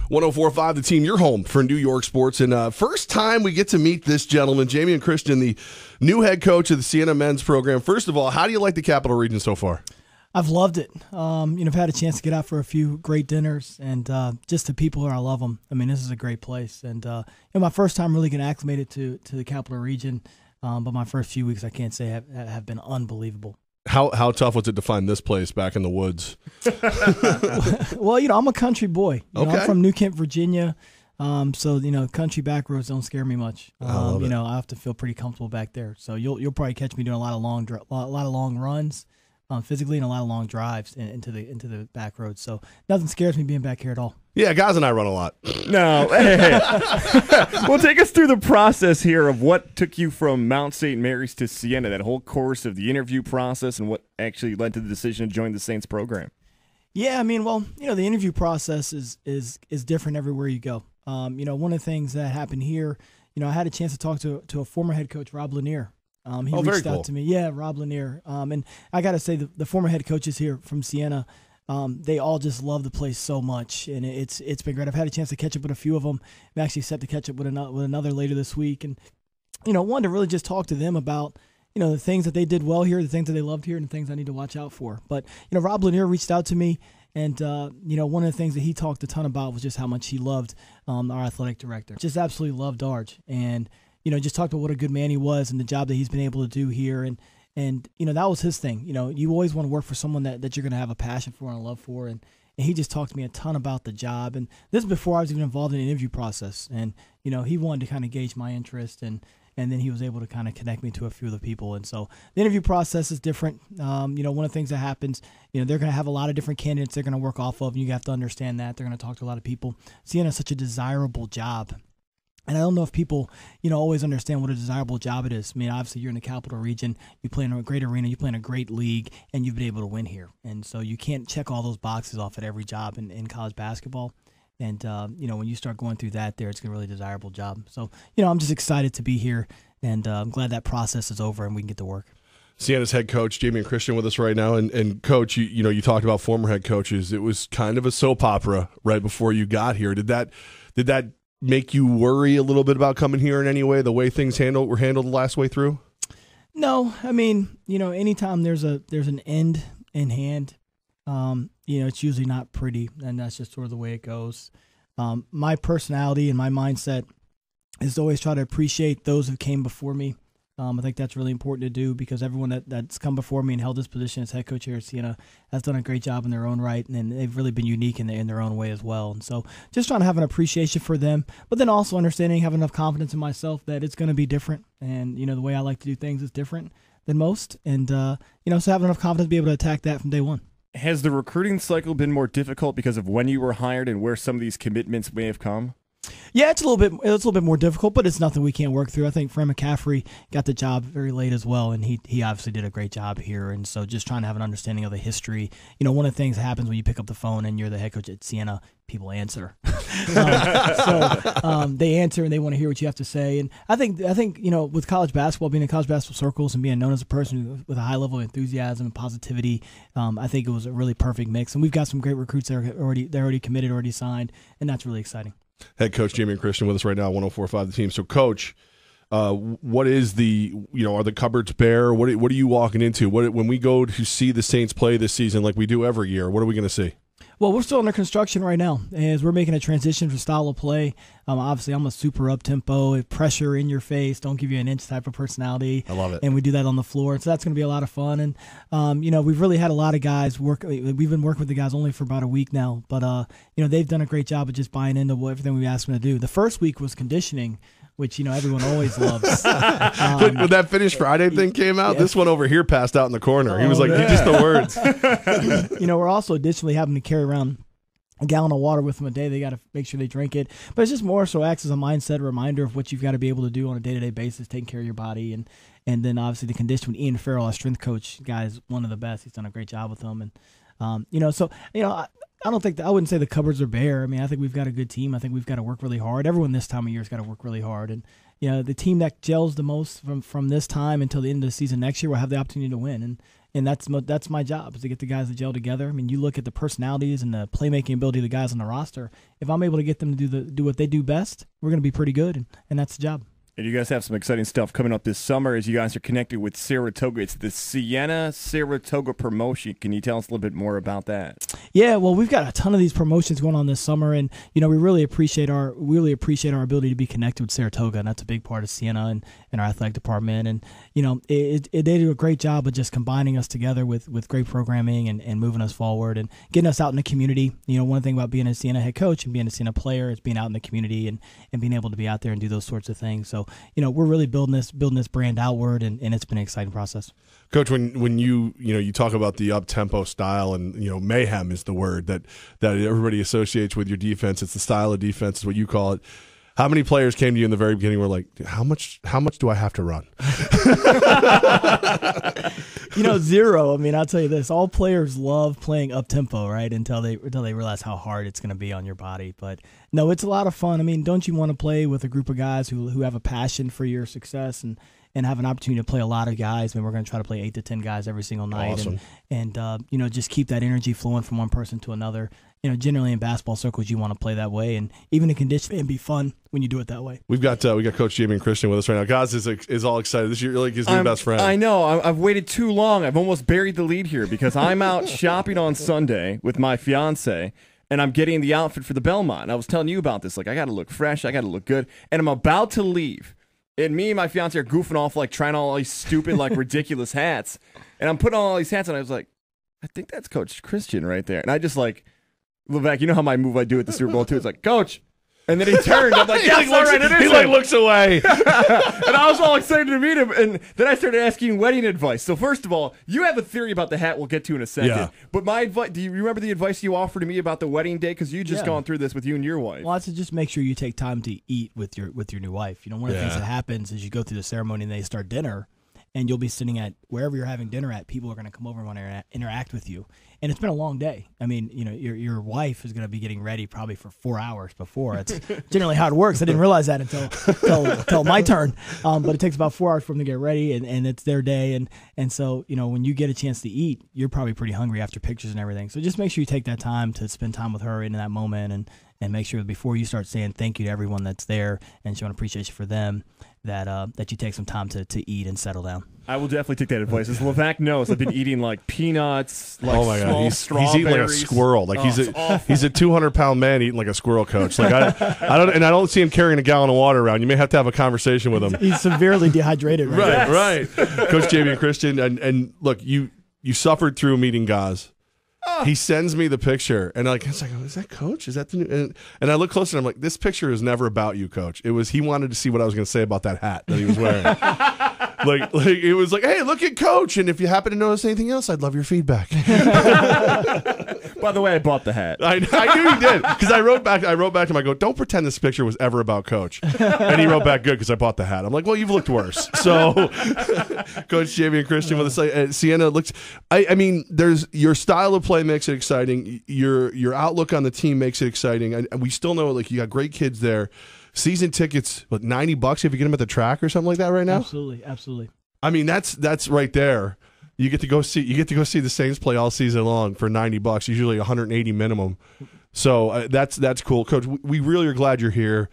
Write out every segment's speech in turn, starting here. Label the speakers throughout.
Speaker 1: 104.5 The Team, your home for New York sports. And first time we get to meet this gentleman, Jamion Christian, the new head coach of the Siena men's program. First of all, how do you like the Capital Region so far?
Speaker 2: I've loved it. I've had a chance to get out for a few great dinners, and just the people here, I love them. I mean, this is a great place. And my first time really getting acclimated to the Capital Region, but my first few weeks, I can't say, have been unbelievable.
Speaker 1: How tough was it to find this place back in the woods?
Speaker 2: Well, I'm a country boy.
Speaker 1: Okay.
Speaker 2: I'm from New Kent, Virginia. So country back roads don't scare me much. I have to feel pretty comfortable back there. So you'll probably catch me doing a lot of long runs, physically, and a lot of long drives into the back roads. So nothing scares me being back here at all.
Speaker 1: Yeah, guys and I run a lot.
Speaker 3: No. Hey. Well, take us through the process here of what took you from Mount St. Mary's to Siena, that whole course of the interview process, and what actually led to the decision to join the Saints program.
Speaker 2: Yeah, the interview process is different everywhere you go. One of the things that happened here, I had a chance to talk to a former head coach, Rob Lanier. He reached out to me. Yeah, Rob Lanier. And I got to say, the former head coaches here from Siena, they all just love the place so much, and it's been great. I've had a chance to catch up with a few of them. I'm actually set to catch up with another later this week, and wanted to really just talk to them about the things that they did well here, the things that they loved here, and the things I need to watch out for. But Rob Lanier reached out to me, and one of the things that he talked a ton about was just how much he loved our athletic director. Just absolutely loved Darge, and just talked about what a good man he was and the job that he's been able to do here, and that was his thing. You always want to work for someone that you're going to have a passion for and a love for, and he just talked to me a ton about the job. And this is before I was even involved in the interview process, and he wanted to kind of gauge my interest, and then he was able to kind of connect me to a few of the people. And so the interview process is different. One of the things that happens, they're going to have a lot of different candidates they're going to work off of, and you have to understand that. They're going to talk to a lot of people. Siena is such a desirable job. And I don't know if people, always understand what a desirable job it is. I mean, obviously, you're in the Capital Region, you play in a great arena, you play in a great league, and you've been able to win here. And so you can't check all those boxes off at every job in college basketball. And, when you start going through that there, it's a really desirable job. So, I'm just excited to be here, and I'm glad that process is over and we can get to work.
Speaker 1: Siena's head coach, Jamion Christian, with us right now. And Coach, you talked about former head coaches. It was kind of a soap opera right before you got here. Did that make you worry a little bit about coming here in any way, the way things were handled the last way through?
Speaker 2: No, anytime there's an end in hand, it's usually not pretty, and that's just sort of the way it goes. My personality and my mindset is to always try to appreciate those who came before me. I think that's really important to do, because everyone that's come before me and held this position as head coach here at Siena has done a great job in their own right, and they've really been unique in their own way as well. And so just trying to have an appreciation for them, but then also understanding, have enough confidence in myself that it's going to be different. And, the way I like to do things is different than most. And, so having enough confidence to be able to attack that from day one.
Speaker 3: Has the recruiting cycle been more difficult because of when you were hired and where some of these commitments may have come?
Speaker 2: Yeah, it's a little bit more difficult, but it's nothing we can't work through. I think Fran McCaffrey got the job very late as well, and he obviously did a great job here. And so just trying to have an understanding of the history. One of the things that happens when you pick up the phone and you're the head coach at Siena, people answer. They answer and they want to hear what you have to say. And I think with college basketball, being in college basketball circles and being known as a person with a high level of enthusiasm and positivity, I think it was a really perfect mix. And we've got some great recruits that are already committed, already signed, and that's really exciting.
Speaker 1: Head coach Jamion Christian with us right now, 104.5 The Team. So, Coach, what is are the cupboards bare? What are you walking into? When we go to see the Saints play this season, like we do every year, what are we going to see?
Speaker 2: Well, we're still under construction right now, as we're making a transition for style of play. Obviously, I'm a super up-tempo, pressure in your face, don't give you an inch type of personality.
Speaker 1: I love it.
Speaker 2: And we do that on the floor, so that's going to be a lot of fun. And, we've really had a lot of guys work. We've been working with the guys only for about a week now, but, they've done a great job of just buying into everything we asked them to do. The first week was conditioning, which, everyone always loves.
Speaker 1: When that Finish Friday thing came out, this one over here passed out in the corner. He was like, just the words.
Speaker 2: We're also additionally having to carry around a gallon of water with them a day. They got to make sure they drink it. But it's just more so acts as a mindset, a reminder of what you've got to be able to do on a day-to-day basis, taking care of your body. And then obviously the condition with Ian Farrell, our strength coach, guy, is one of the best. He's done a great job with them. And, I don't think I wouldn't say the cupboards are bare. I mean, I think we've got a good team. I think we've got to work really hard. Everyone this time of year has got to work really hard. And, the team that gels the most from this time until the end of the season next year will have the opportunity to win. And, And that's my job, is to get the guys to gel together. I mean, you look at the personalities and the playmaking ability of the guys on the roster. If I'm able to get them to do what they do best, we're going to be pretty good, and that's the job.
Speaker 3: And you guys have some exciting stuff coming up this summer as you guys are connected with Saratoga. It's the Siena Saratoga promotion. Can you tell us a little bit more about that?
Speaker 2: Yeah, well, we've got a ton of these promotions going on this summer, and we really appreciate our ability to be connected with Saratoga, and that's a big part of Siena and our athletic department. And they do a great job of just combining us together with great programming and moving us forward and getting us out in the community. One thing about being a Siena head coach and being a Siena player is being out in the community and being able to be out there and do those sorts of things. So we're really building this brand outward, and it's been an exciting process.
Speaker 1: Coach, when you talk about the up-tempo style, and mayhem is the word that everybody associates with your defense. It's the style of defense, is what you call it. How many players came to you in the very beginning and were like, how much do I have to run?
Speaker 2: Zero. I mean, I'll tell you this: all players love playing up tempo, right? Until they realize how hard it's going to be on your body. But no, it's a lot of fun. I mean, don't you want to play with a group of guys who have a passion for your success and have an opportunity to play a lot of guys? I mean, we're going to try to play 8 to 10 guys every single night,
Speaker 1: awesome.
Speaker 2: and just keep that energy flowing from one person to another. Generally in basketball circles, you want to play that way, and even in conditioning, and be fun when you do it that way.
Speaker 1: We got Coach Jamion Christian with us right now. Gaz is all excited. This is like his new best friend.
Speaker 3: I know. I've waited too long. I've almost buried the lead here because I'm out shopping on Sunday with my fiance, and I'm getting the outfit for the Belmont. And I was telling you about this. Like, I got to look fresh. I got to look good, and I'm about to leave. And me and my fiance are goofing off, like trying all these stupid, like ridiculous hats. And I'm putting on all these hats, and I was like, I think that's Coach Christian right there. And I just like, Levack, you know how my move I do at the Super Bowl too? It's like, Coach. And then he turned. I'm like, yes, all right, it is.
Speaker 1: He looks away.
Speaker 3: And I was all excited to meet him. And then I started asking wedding advice. So first of all, you have a theory about the hat we'll get to in a second.
Speaker 1: Yeah.
Speaker 3: But my advice, do you remember the advice you offered to me about the wedding day? Because you just gone through this with you and your wife.
Speaker 2: Well, that's to just make sure you take time to eat with your new wife. One of the things that happens is you go through the ceremony and they start dinner, and you'll be sitting at wherever you're having dinner at. People are going to come over and want to interact with you. And it's been a long day. I mean, your wife is going to be getting ready probably for 4 hours before. It's generally how it works. I didn't realize that until my turn. But it takes about 4 hours for them to get ready, and it's their day. And so, when you get a chance to eat, you're probably pretty hungry after pictures and everything. So just make sure you take that time to spend time with her in that moment, and make sure before you start saying thank you to everyone that's there and showing appreciation for them, that you take some time to eat and settle down.
Speaker 3: I will definitely take that advice. As Levack knows, I've been eating like peanuts, like
Speaker 1: oh my God. He's eating like a squirrel. Like he's a 200-pound man eating like a squirrel, Coach. Like I don't see him carrying a gallon of water around. You may have to have a conversation with him.
Speaker 2: He's severely dehydrated. Right.
Speaker 1: Right. Coach Jamion Christian, and look, you suffered through meeting Gaz. He sends me the picture, and it's like, is that Coach? Is that the new? And I look closer, and I'm like, this picture is never about you, Coach. It was, he wanted to see what I was going to say about that hat that he was wearing. like it was like, hey, look at Coach, and if you happen to notice anything else, I'd love your feedback.
Speaker 3: By the way, I bought the hat.
Speaker 1: I knew he did, because I wrote back to him. I go, don't pretend this picture was ever about Coach. And he wrote back, good, because I bought the hat. I'm like, well, you've looked worse. So, Coach Jamion Christian with us. Siena looks. I mean, there's your style of play makes it exciting. Your outlook on the team makes it exciting. And we still know, like, you got great kids there. Season tickets, what, $90 if you get them at the track or something like that right now?
Speaker 2: Absolutely. I
Speaker 1: mean, that's right there. You get to go see the Saints play all season long for $90, usually $180 minimum. So that's cool, Coach. We really are glad you're here.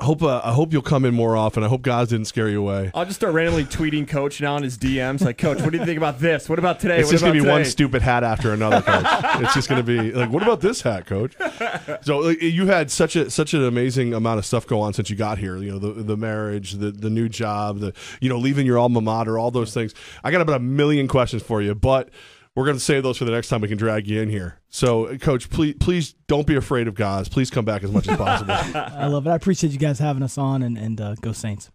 Speaker 1: I hope you'll come in more often. I hope Gaz didn't scare you away.
Speaker 3: I'll just start randomly tweeting Coach now in his DMs, like, Coach, what do you think about this? What about today?
Speaker 1: It's just going to be one stupid hat after another, Coach. It's just going to be like, what about this hat, Coach? So you had such an amazing amount of stuff go on since you got here. The marriage, the new job, leaving your alma mater, all those things. I got about 1 million questions for you, but we're going to save those for the next time we can drag you in here. So, Coach, please don't be afraid of Gaz. Please come back as much as possible.
Speaker 2: I love it. I appreciate you guys having us on, and go Saints.